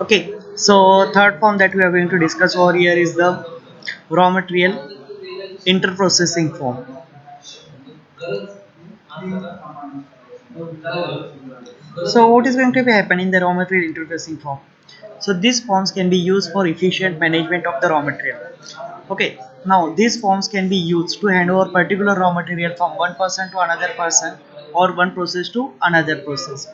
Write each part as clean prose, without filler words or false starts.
Okay, so third form that we are going to discuss over here is the raw material interprocessing form. So what is going to be happening in the raw material interfacing form? So these forms can be used for efficient management of the raw material. Okay, now these forms can be used to hand over particular raw material from one person to another person or one process to another process.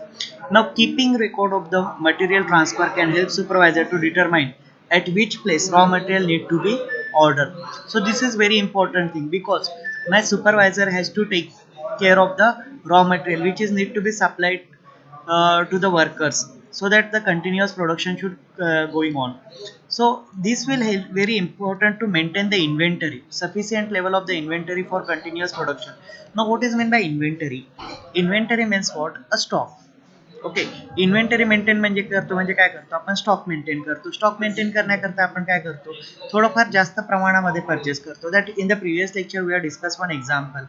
Now keeping record of the material transfer can help supervisor to determine at which place raw material need to be ordered. So this is very important thing because my supervisor has to take care of the raw material which is need to be supplied to the workers so that the continuous production should going on. So this will help very important to maintain the inventory sufficient level of the inventory for continuous production. Now what is meant by inventory means what a stock. Okay inventory maintain म्हणजे काय करतो आपण stock maintain करतो stock maintain करण्याकरता आपण काय करतो थोडंफार जास्त प्रमाणामध्ये परचेस करतो that in the previous lecture we are discuss one example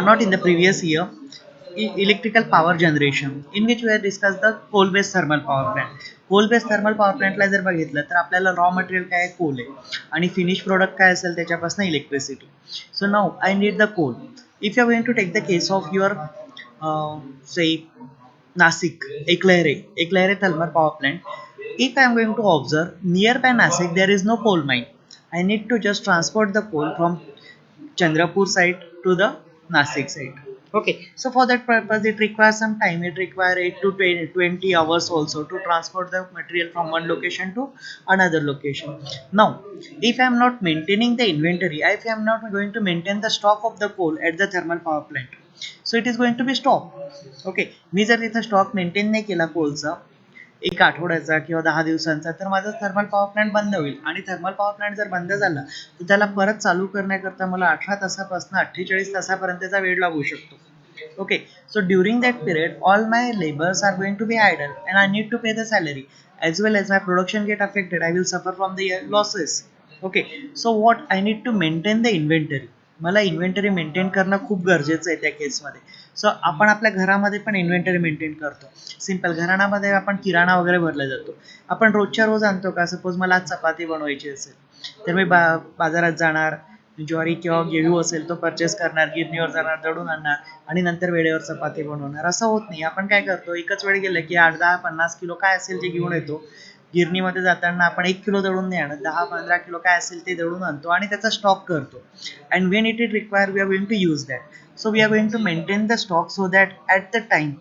not in the previous year electrical power generation in which we have discussed the coal based thermal power plant coal based thermal power plant ला जर बघितलं तर आपल्याला raw material काय आहे कोल आहे आणि finish product काय असेल त्याच्यापासून electricity so now I need the coal if you are going to take the case of your say Nasik, Eklehre thermal power plant. If I am going to observe nearby Nasik, there is no coal mine. I need to just transport the coal from Chandrapur side to the Nasik side. Okay, so for that purpose, it requires some time. It requires 8 to 20 hours also to transport the material from one location to another location. Now, if I am not maintaining the inventory, if I am not going to maintain the stock of the coal at the thermal power plant, so it is going to be stopped. Okay मी जर तिथं stock maintain नाही केला कोलचा एक आठवड्याचा किंवा 10 दिवसांचा तर माझा थर्मल पॉवर प्लांट बंद होईल आणि थर्मल पॉवर प्लांट जर बंद झाला तर त्याला परत चालू करण्याकरता मला 18 तासापासून 48 तासापर्यंतचा वेळ लागू शकतो okay so during that period all my labours are going to be idle and I need to pay the salary as well as my production get affected I will suffer from the losses okay so what I need to maintain the inventory मला inventory maintain करणं खूप गरजेचं आहे त्या केसमध्ये सो आपण आपल्या घरामध्ये पण इन्व्हेंटरी मेंटेन करतो सिंपल घराण्यामध्ये आपण किराणा वगैरे भरला जातो आपण रोजच्या रोज आणतो का सपोज मला आज चपाती बनवायची असेल तर मी बाजारात जाणार ज्वारी किंवा गेहू असेल तो परचेस करणार गिरणीवर जाणार दळून आणणार आणि नंतर वेळेवर चपाती बनवणार असं होत नाही आपण काय करतो एकच वेळ गेलं की 8, 10, 50 किलो काय असेल ते घेऊन येतो गिरणीमध्ये जाताना आपण 1 किलो दळून नाही आणत 10, 15 किलो काय असेल ते दळून आणतो आणि त्याचा स्टॉक करतो and when it it require we are going to use that so we are going to maintain the stock so that at the time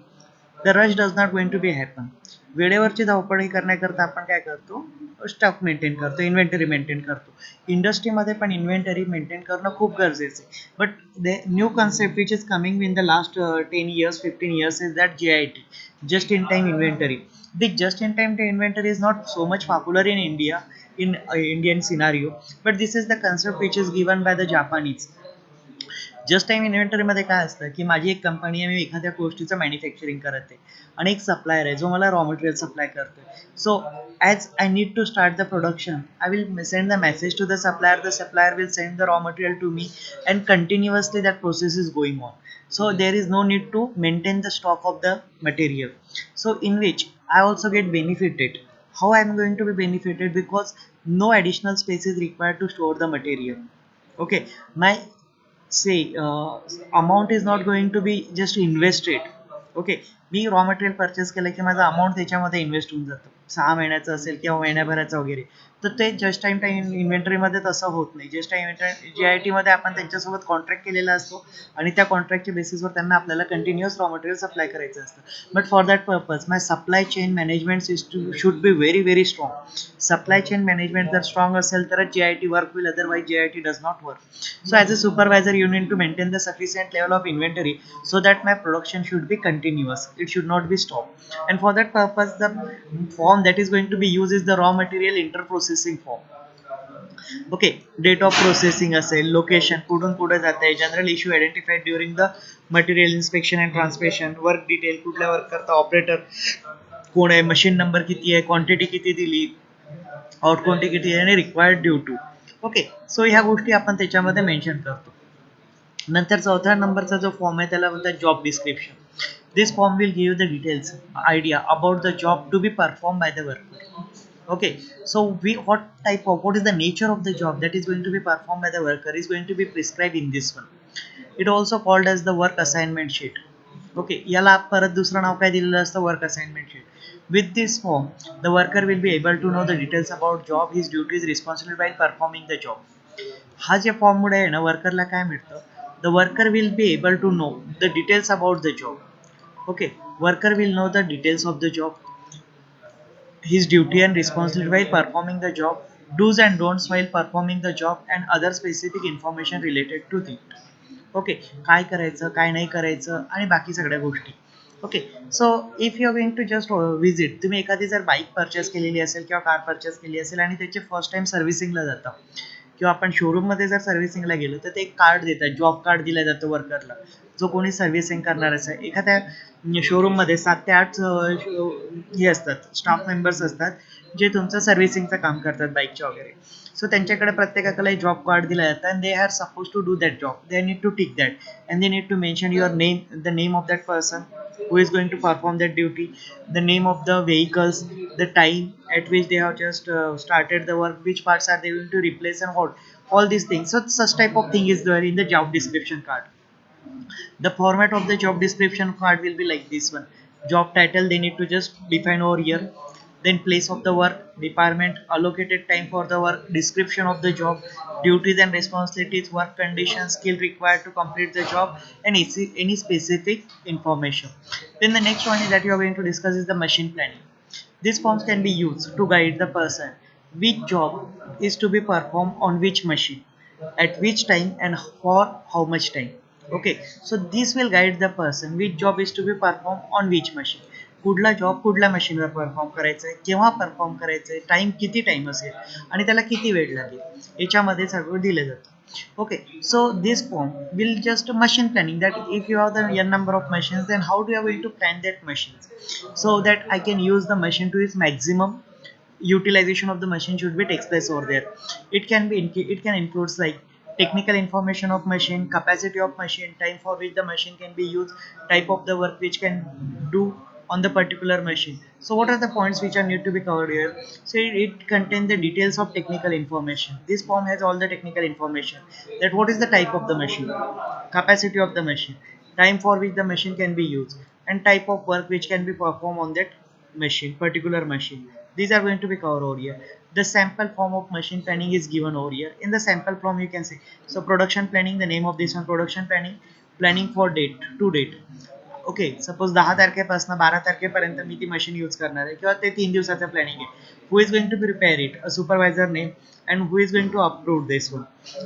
the rush does not going to be happen वेळेवरची धावपळी करण्याकरता आपण काय करतो stock maintain करतो inventory maintain करतो इंडस्ट्रीमध्ये पण इन्व्हेंटरी मेंटेन करणं खूप गरजेचं आहे but the new concept which is coming in the last 10 years 15 years is that JIT just in time inventory the just in time inventory is not so much popular in India in Indian scenario but this is the concept which is given by the Japanese just time इन्व्हेंटरीमध्ये काय असतं की माझी एक company आहे मी एखाद्या गोष्टीचं manufacturing करत आहे आणि एक सप्लायर आहे जो मला रॉ मटेरियल सप्लाय करतोय so as I need to start the production I will send the message to the supplier will send the raw material to me and continuously that process is going on so there is no need to maintain the stock of the material so in which I also get benefited how I am going to be benefited because no additional space is required to store the material okay my say amount is not going to be just invested okay me raw material purchase केलं की माझा amount त्याच्यामध्ये invest होऊन जातं 6 महिन्याचं असेल किंवा महिन्याभराचं वगैरे तर ते जस्ट टाइम टाइम इन्व्हेंटरीमध्ये तसं होत नाही जस्ट टाइम JIT मध्ये आपण त्यांच्यासोबत कॉन्ट्रॅक्ट केलेला असतो आणि त्या कॉन्ट्रॅक्टच्या बेसिसवर त्यांना आपल्याला कंटिन्युअस रॉ मटेरियल सप्लाय करायचं असतं but for that purpose my supply chain management system should be very very strong supply chain management जर स्ट्रॉंग असेल तरच JIT work will otherwise JIT does not work so as a supervisor you need to maintain the sufficient level of inventory so that my production should be continuous it should not be stopped and for that purpose the form that is going to be used is the raw material interprocessing form okay date of processing असेल location कुठून कुठे जाते general issue identified during the material inspection and transportation work detail कुठल्या work करता operator कोण आहे machine number किती आहे क्वांटिटी किती दिली आउट क्वांटिटी किती आहे आणि required due to okay so ह्या गोष्टी आपण त्याच्यामध्ये मेन्शन करतो नंतर चौथ्या नंबरचा जो फॉर्म आहे त्याला म्हणतात job description This form will give you the details, idea about the job to be performed by the worker. Okay, so what is the nature of the job that is going to be performed by the worker is going to be prescribed in this one. It also called as the work assignment sheet. Okay, याला परत दुसरं नाव काय दिलेलं असतं, work assignment sheet. With this form the worker will be able to know the details about job, his duties, responsibility while performing the job. हा जे form मुळे आहे ना वर्करला काय मिळतं, the worker will be able to know the details about the job. Okay, worker will know the details of the job, his duty and responsibility while performing the job, do's and don'ts while performing the job, and other specific information related to it. Okay, काय करायचं काय नाही करायचं आणि बाकी सगळ्या गोष्टी. Okay, so if you are going to just visit, तुम्ही एखादी जर बाईक परचेस केलेली असेल किंवा कार परचेस केली असेल आणि त्याचे फर्स्ट टाइम सर्व्हिसिंगला जातं किंवा आपण शोरूममध्ये जर सर्व्हिसिंगला गेलो तर ते एक कार्ड देतात, जॉब कार्ड दिलं जातं वर्करला, जो कोणी सर्व्हिसिंग करणार असेल. एखाद्या शोरूममध्ये 7 ते 8 हे असतात, स्टाफ मेंबर्स असतात जे तुमचं सर्व्हिसिंगचं काम करतात बाईकच्या वगैरे. सो त्यांच्याकडे प्रत्येकाला एक जॉब कार्ड दिला जातं and they are suppose to do that job. They need to tick that and they need to mention your name, the name of that person who is going to perform that duty, the name of the vehicles, the time at which they have just started the work, which parts are they going to replace and what, all these things. So such type of thing is there in the job description card. The format of the job description card will be like this one. Job title they need to just define over here, then place of the work, department, allocated time for the work, description of the job, duties and responsibilities, work conditions, skill required to complete the job, and any specific information. Then the next one is that you are going to discuss is the machine planning. These forms can be used to guide the person which job is to be performed on which machine, at which time, and for how much time. Okay, so this will guide the person which job is to be performed on which machine. कुठला job कुठल्या मशीनवर perform करायचा आहे, केव्हा perform करायचं आहे, time किती time असेल आणि त्याला किती वेळ लागेल, याच्यामध्ये सगळं दिलं जातं. Okay, so this form will just machine planning, that if you have the n number of machines, then how do you are going to plan that machines so that I can use the machine to its maximum utilization of the machine should be takes place over there. It can includes like technical information of machine, capacity of machine, time for which the machine can be used, type of the work which can do on the particular machine. So what are the points which are need to be covered here? So it contains the details of technical information. This form has all the technical information, that what is the type of the machine, capacity of the machine, time for which the machine can be used, and type of work which can be performed on that machine, particular machine. These are going to be covered over here. The sample form of machine planning is given over here. In the sample form you can see, so production planning, the name of this one, production planning, planning for date to date. Okay, suppose 10 तारखेपासून 12 तारखेपर्यंत मी ती machine use करणार आहे किंवा ते 3 दिवसाचं planning आहे. Who is going to be prepare it, a supervisor name and who is going to approve this one.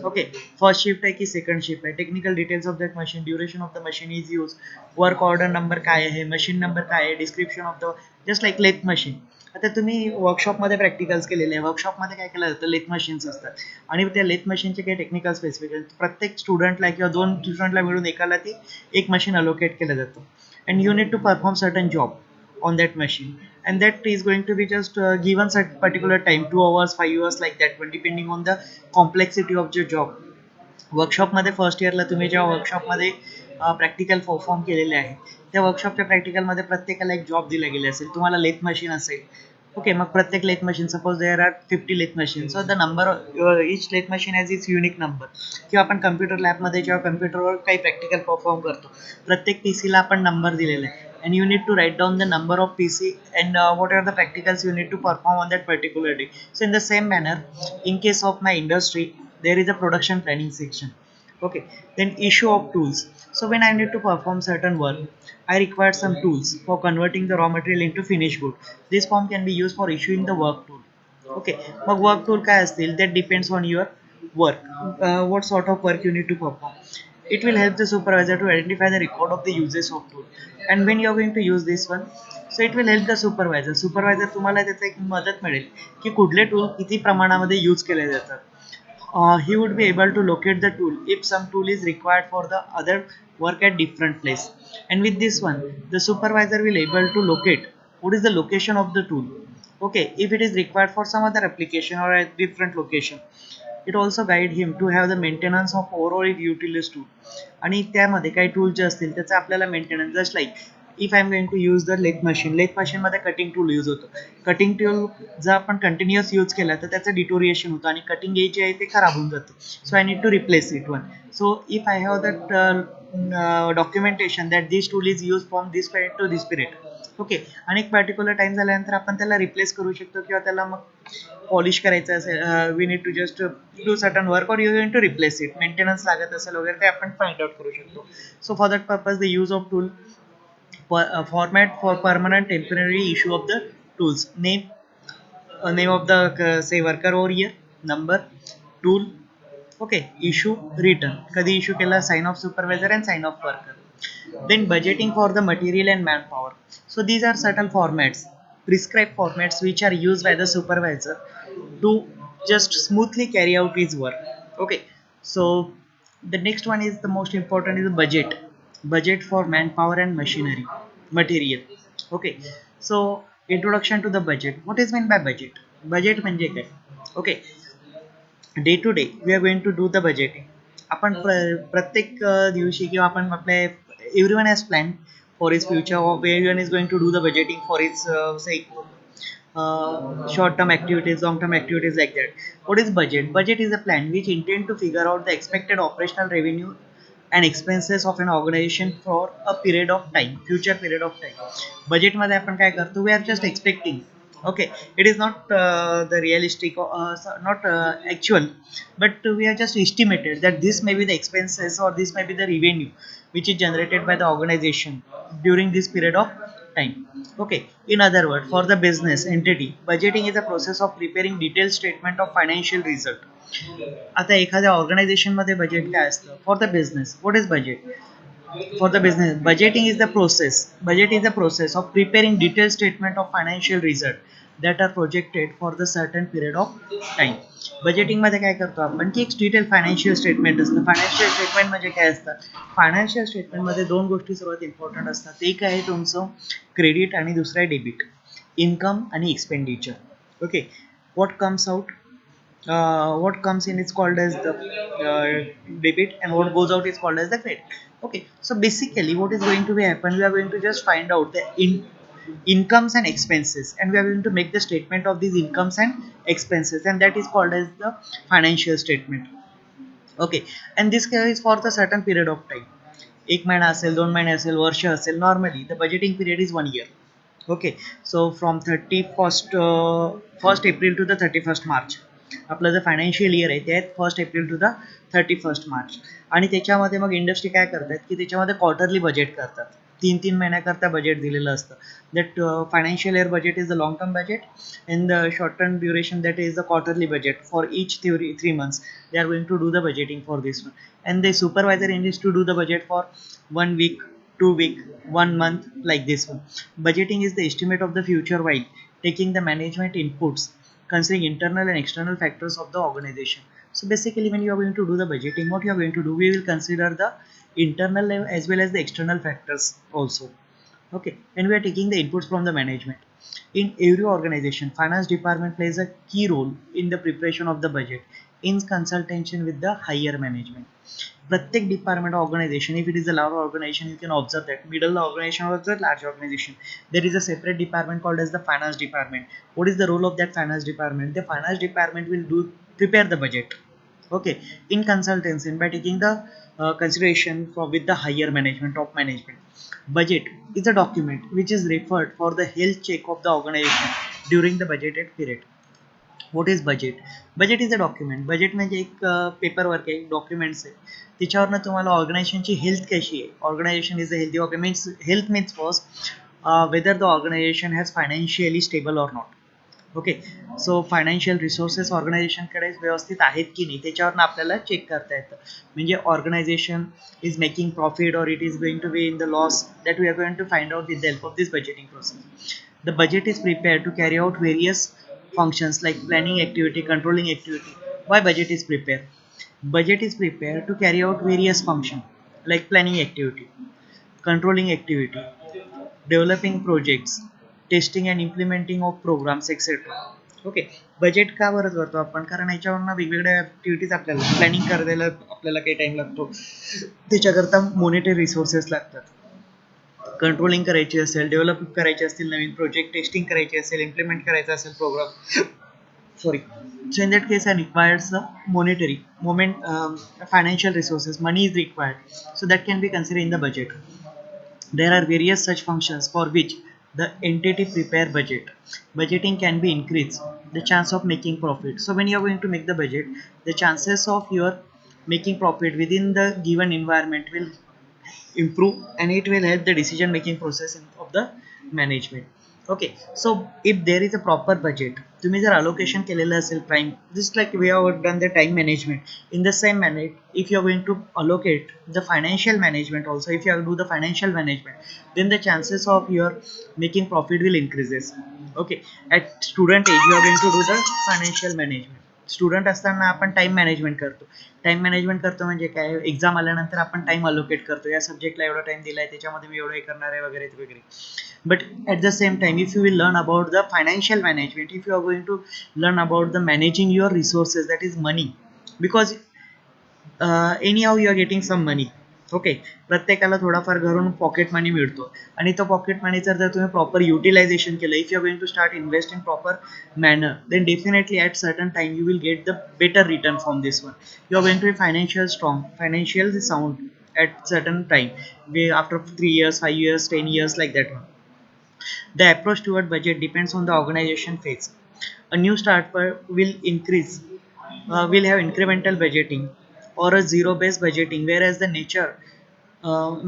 Okay, first shift आहे की सेकंड शिफ्ट आहे, technical details of that machine, duration of the machine is use, work order number काय आहे, machine number काय आहे, description of the, just like lathe machine. आता तुम्ही वर्कशॉपमध्ये practicals केलेले आहे, वर्कशॉपमध्ये काय केलं जातं, लेथ मशीन्स असतात आणि त्या लेथ मशीनचे काही टेक्निकल स्पेसिफिकेशन प्रत्येक स्टुडंटला किंवा 2 स्टुडंटला मिळून एकाला ती एक मशीन अलोकेट केलं जातं and you need to perform certain job on that machine, and that is going to be just given at particular time, 2 hours 5 hours like that one, depending on the complexity of your job. वर्कशॉपमध्ये first इयरला तुम्ही जेव्हा वर्कशॉपमध्ये practical perform केलेले आहे, त्या वर्कशॉपच्या प्रॅक्टिकलमध्ये प्रत्येकाला एक job दिला गेले असेल. तुम्हाला लेथ मशीन असेल, ओके, मग प्रत्येक lathe machine, suppose there are 50 lathe machine, so the number each lathe machine has its unique number. किंवा आपण कम्प्युटर लॅबमध्ये जेव्हा कम्प्युटरवर काही प्रॅक्टिकल परफॉर्म करतो, प्रत्येक पीसीला आपण नंबर दिलेला आहे, and you need to write down the number of PC and what are the practicals you need to perform on that particular day. So in the same manner, in case of my industry, there is a production planning section. Okay, then issue of tools. So when I need to perform certain work, I require some tools for converting the raw material into finished good. This form can be used for issuing the work tool. Okay, mug work tool काय असतील, that depends on your work, what sort of work you need to perform. It will help the supervisor to identify the record of the uses of tool, and when you are going to use this one, so it will help the supervisor तुम्हाला त्याचा एक मदत मिळेल की कुठले tool किती प्रमाणामध्ये use केले जातात. He would be able to locate the tool if some tool is required for the other work at different place. And with this one, the supervisor will able to locate what is the location of the tool. Okay, if it is required for some other application or a different location, it also guide him to have the maintenance of overall utility tool. आणि त्यामध्ये काही tool जे असतील त्याचा आपल्याला maintenance, just like if I am going to use the lathe machine मध्ये cutting tool use होतो. Cutting tool जर आपण कंटिन्युअस यूज केला तर त्याचं डिटोरिएशन होतं आणि कटिंग एज जे आहे ते खराब होऊन जातं. So I need to replace it one. So if I have that documentation that this tool is use from this period to this period. Okay, आणि एक पर्टिक्युलर टाइम झाल्यानंतर आपण त्याला रिप्लेस करू शकतो किंवा त्याला मग पॉलिश करायचं असेल, we need to just do certain work or you going to replace it, maintenance लागत असेल वगैरे ते आपण फाइंड आउट करू शकतो. So for that purpose the use of tool format for permanent temporary issue of the tools. Name of the say worker over here, number, tool. Okay, issue, return. कधी issue केला, sign of supervisor and sign of worker. Then budgeting for the material and manpower. So these are certain formats, prescribed formats which are used by the supervisor to just smoothly carry out his work. Okay, so the next one is the most important is the budget for manpower and machinery material. Okay, so introduction to the budget. What is meant by budget म्हणजे काय? Okay, day to day we are going to do the budgeting. आपण प्रत्येक दिवशी किंवा आपण आपल्या everyone has plan for is future of everyone is going to do the budgeting for is say short term activities, long term activities like that. What is budget? Budget is a plan which intend to figure out the expected operational revenue and expenses of an organization for a period of time, future period of time. Budget मध्ये आपण काय करतो? We are just expecting. Okay, it is not the realistic or not actual, but we are just estimated that this may be the expenses or this may be the revenue which is generated by the organization during this period of time. Okay, in other words, for the business entity, budgeting is a process of preparing detailed statement of financial result. आता एखाद्या organisation मध्ये budget काय असतं? For the business, what is budget? For the business, budget is the process of preparing detailed statement of financial result that are projected for the certain period of time. Budgeting मध्ये काय करतो आपण की एक detail financial statement असतं. Financial statement म्हणजे काय असतं? फायनान्शियल स्टेटमेंट मध्ये दोन गोष्टी सर्वात इम्पॉर्टंट असतात. एक आहे तुमचं क्रेडिट आणि दुसरं आहे डेबिट, इन्कम आणि expenditure. Okay, what comes out, what comes in is called as the debit and what goes out is called as the credit. Okay, so basically what is going to be happen, we are going to just find out the incomes and expenses and we are going to make the statement of these incomes and expenses and that is called as the financial statement. Okay, and this is for the certain period of time. एक महिना असेल, 2 महिने असेल, वर्ष असेल. Normally the budgeting period is 1 year. Okay, so from 1st April to the 31st March आपलं जे financial year आहे ते आहे 1st April to the 31st March. आणि त्याच्यामध्ये मग इंडस्ट्री काय करतात की त्याच्यामध्ये क्वार्टरली बजेट करतात. 3 महिन्याकरता बजेट दिलेलं असतं. That financial year budget is the long term budget and the short term duration that is the quarterly budget. For each 3 months they are going to do the budgeting for this one, and the supervisor needs to do the budget for 1 week, 2 week, 1 month, like this one. Budgeting is the estimate of the future while taking the management inputs considering internal and external factors of the organization. So basically when you are going to do the budgeting, what you are going to do, we will consider the internal as well as the external factors also. Okay, and we are taking the inputs from the management. In every organization, finance department plays a key role in the preparation of the budget in consultation with the higher management. प्रत्येक department organisation, if it is a large organisation, you can observe that middle organisation or the large organization, there is a separate department called as the finance department. What is the role of that finance department? The finance department will prepare the budget. Okay, in consultancy by taking the consideration with the higher management, top management. Budget is a document which is referred for the health check of the organization during the budgeted period. What is budget? Budget is a document. Budget म्हणजे एक paper work आहे, documents आहे. त्याच्यावरनं तुम्हाला ऑर्गनायझेशनची health कशी आहे, organisation is a healthy organ, means health means first whether the organisation has financially stable or not. Okay, so financial resources ऑर्गनायझेशनकडे व्यवस्थित आहेत की नाही त्याच्यावरनं आपल्याला चेक करता येतं. म्हणजे ऑर्गनायझेशन इज मेकिंग प्रॉफिट और it is going to be in the loss, that we are going to find out with the help of this budgeting process. The budget is prepared to carry out various functions like planning activity, controlling activity. Why budget is prepared? Budget is prepared to carry out various functions like planning activity, controlling activity, developing projects, testing and implementing of programs, etc. Okay, budget का बरं करतो आपण? कारण याच्यावरनं वेगवेगळ्या activities आपल्याला planning करायला आपल्याला काही टाइम लागतो, त्याच्याकरता मॉनिटरी रिसोर्सेस लागतात. कंट्रोलिंग करायची असेल, डेव्हलप करायचे असतील, नवीन प्रोजेक्ट टेस्टिंग करायची असेल, इम्प्लिमेंट करायचा असेल programme, sorry, so in that case I requires the monetary moment, financial resources, money is required, so that can be considered in the budget. There are various such functions for which the entity prepare budget. Budgeting can be increased the chance of making profit. So when you are going to make the budget, the chances of your making profit within the given environment will improve, and it will help the decision making process of the management. Okay, so if there is a proper budget, तुम्ही जर allocation केलेलं असेल time, just like we have done the time management, in the same manner if you are going to allocate the financial management also, if you have to do the financial management, then the chances of your making profit will increases. Okay, at student age you are going to do the financial management. Student असताना आपण time management करतो. Time management करतो म्हणजे काय, exam आल्यानंतर आपण time allocate करतो, या सब्जेक्टला एवढा टाइम दिलाय, त्याच्यामध्ये मी एवढं हे करणार आहे वगैरे वगैरे. But at the same time if you will learn about the financial management, if you are going to learn about the managing your resources, that is money, because any how you are getting some money. Okay, प्रत्येकाला थोडाफार घरून pocket money मिळतो, आणि तो pocket मनीचं जर तुम्ही proper utilisation केलं, if you are going to start invest in proper manner, then definitely at certain time you will get the better return from this one. You are going to be financial strong, financial sound at certain time, after 3 years, 5 years, 10 years, like that one. The approach toward budget depends on the organization phase. A new starter will will have incremental budgeting or a zero based budgeting, whereas the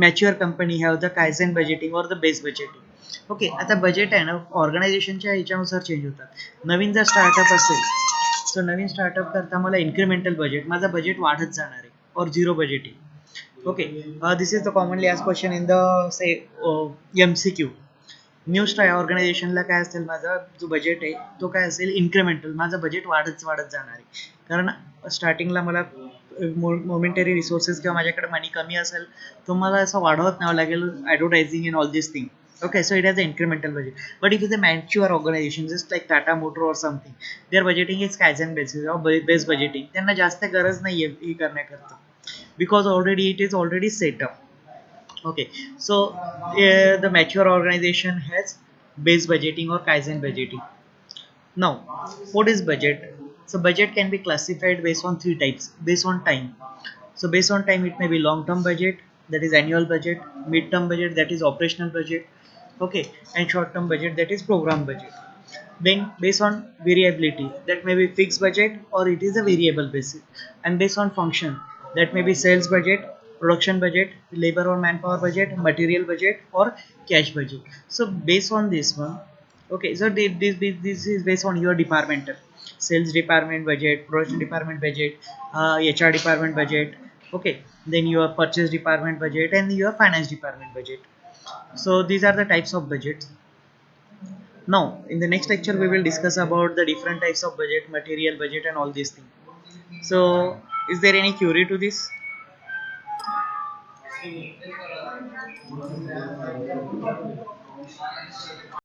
mature company have the Kaizen budgeting or the base budgeting. Okay, आता budget आहे ना ऑर्गनायझेशनच्या ह्याच्यानुसार change होतात. नवीन जर startup असेल, सो नवीन startup करता मला incremental budget, माझा budget वाढत जाणार आहे, और zero budgeting. Okay, this is the commonly आज क्वेश्चन इन द से MCQ. न्यू ऑर्गनायझेशनला काय असेल, माझा जो बजेट आहे तो काय असेल, इन्क्रिमेंटल, माझं बजेट वाढत वाढत जाणार आहे, कारण स्टार्टिंगला मला मोमेंटरी रिसोर्सेस किंवा माझ्याकडे मनी कमी असेल, तो मला असं वाढवत न्यावं लागेल, advertising in all this thing. Okay, so it has an incremental budget. But if it's a mature organization, just like Tata Motor or something, their budgeting is Kaizen basis or base budgeting. त्यांना जास्त गरज नाही आहे हे करण्याकरता, because already it is already set up. Okay, so the mature organization has base budgeting or Kaizen budgeting. Now, what is budget? So budget can be classified based on three types, based on time. So based on time, it may be long-term budget, that is annual budget, mid-term budget, that is operational budget, okay, and short-term budget, that is program budget. Then based on variability, that may be fixed budget or it is a variable basis, and based on function, that may be sales budget, production budget, labor or manpower budget, material budget, or cash budget. So based on this one, okay, so this is based on your departmental, sales department budget, production department budget, HR department budget, okay, then your purchase department budget and your finance department budget. So these are the types of budgets. Now in the next lecture we will discuss about the different types of budget, material budget and all these things. So is there any query to this?